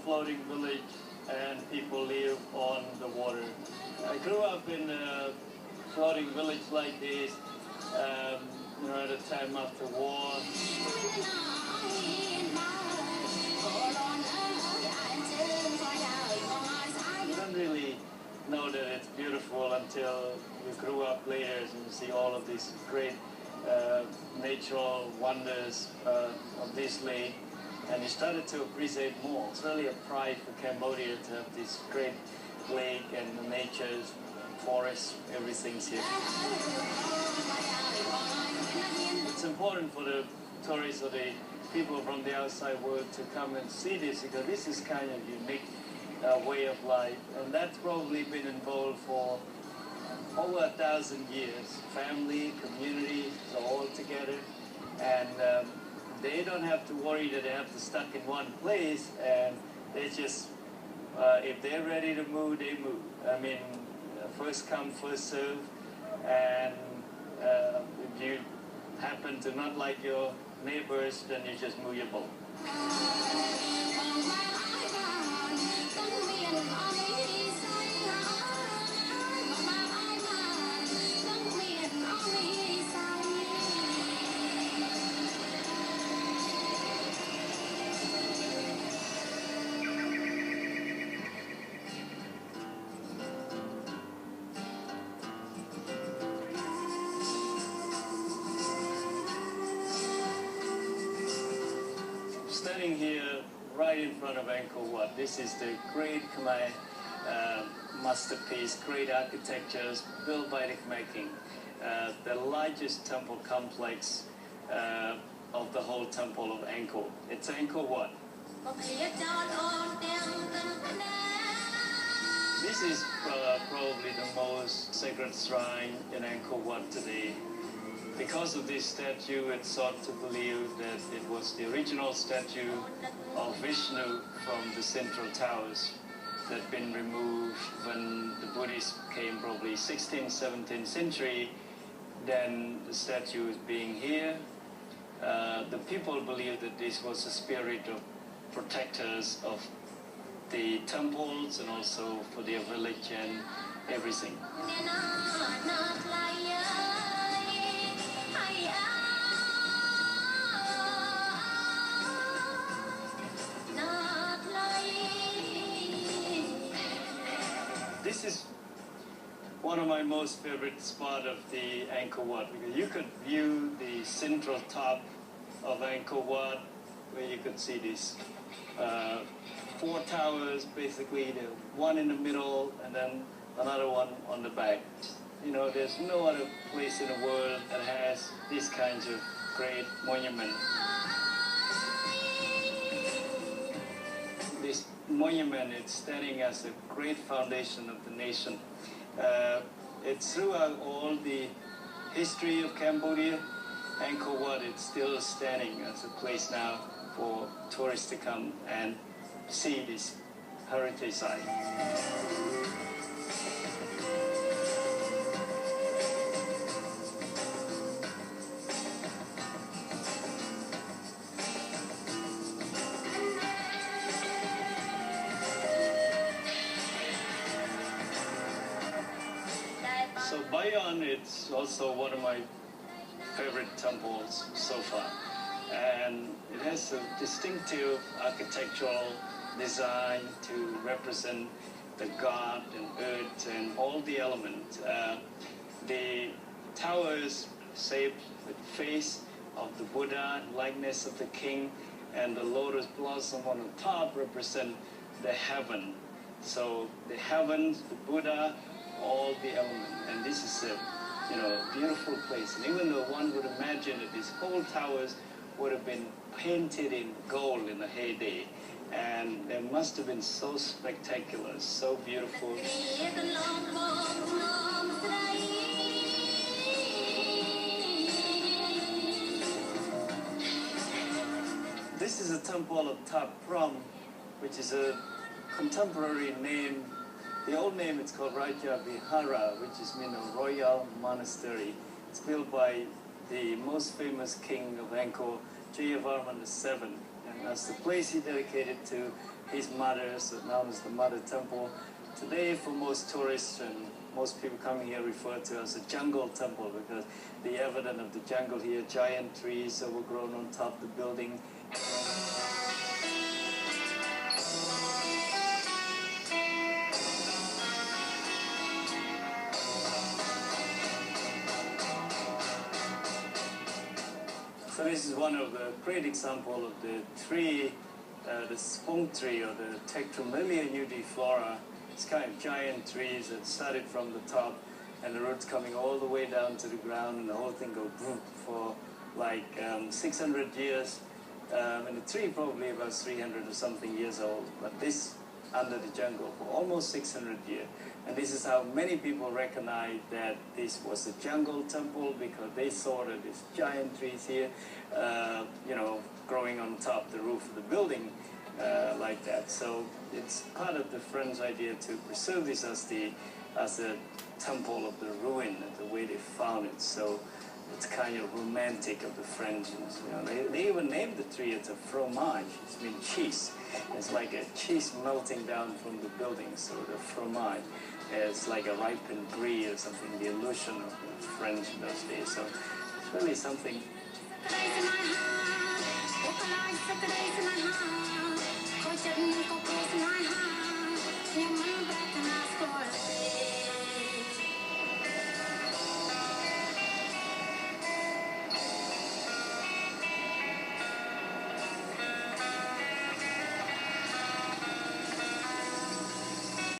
floating village, and people live on the water. I grew up in a floating village like this, at a time after war. You don't really know that it's beautiful until you grew up later and you see all of these great natural wonders of this lake, and you started to appreciate more. It's really a pride for Cambodia to have this great lake and the nature's forests, everything's here. It's important for the tourists or the people from the outside world to come and see this, because this is kind of unique way of life, and that's probably been involved for over 1,000 years. Family, community, so all together, and they don't have to worry that they have to stuck in one place, and they just, if they're ready to move, they move. I mean, first come, first serve, and if you happen to not like your neighbors, then you just move your boat. Standing here right in front of Angkor, this is the great Khmer masterpiece, great architectures built by the Khmer King. The largest temple complex of the whole temple of Angkor. It's Angkor. This is probably the most sacred shrine in Angkor today. Because of this statue, it's thought to believe that it was the original statue of Vishnu from the central towers that had been removed when the Buddhists came, probably 16th, 17th century. Then the statue is being here. The people believe that this was the spirit of protectors of the temples and also for their village and everything. This is one of my most favorite spots of the Angkor Wat, because you could view the central top of Angkor Wat, where you could see these 4 towers, basically, the one in the middle and then another one on the back. You know, there's no other place in the world that has these kinds of great monuments. This monument is standing as a great foundation of the nation. It's throughout all the history of Cambodia. Angkor Wat is still standing as a place now for tourists to come and see this heritage site. So Bayon, it's also one of my favorite temples so far, and it has a distinctive architectural design to represent the god and earth and all the elements. The towers shaped with the face of the Buddha, likeness of the king, and the lotus blossom on the top represent the heaven. So the heavens, the Buddha, all the elements, and this is a beautiful place. And even though one would imagine that these whole towers would have been painted in gold in the heyday, and they must have been so spectacular, so beautiful. This is a temple of Thap Prom, which is a contemporary name. The old name is called Raja Vihara, which is mean a royal monastery. It's built by the most famous king of Angkor, Jayavarman VII, and that's the place he dedicated to his mother, so known as the Mother Temple. Today, for most tourists and most people coming here refer to as a jungle temple because the evidence of the jungle here, giant trees overgrown on top of the building. So this is one of the great example of the tree, the spong tree or the Tectromelia nudiflora. It's kind of giant trees that started from the top and the roots coming all the way down to the ground and the whole thing go boom for like 600 years. And the tree probably about 300 or something years old, but this under the jungle for almost 600 years. And this is how many people recognize that this was a jungle temple because they saw that these giant trees here, you know, growing on top of the roof of the building like that. So it's part of the French idea to preserve this as a temple of the ruin, the way they found it. So it's kind of romantic of the French. You know, they even named the tree as a fromage. It means cheese. It's like a cheese melting down from the building. So the fromage is like a ripened brie or something, the illusion of the French in those days. So it's really something.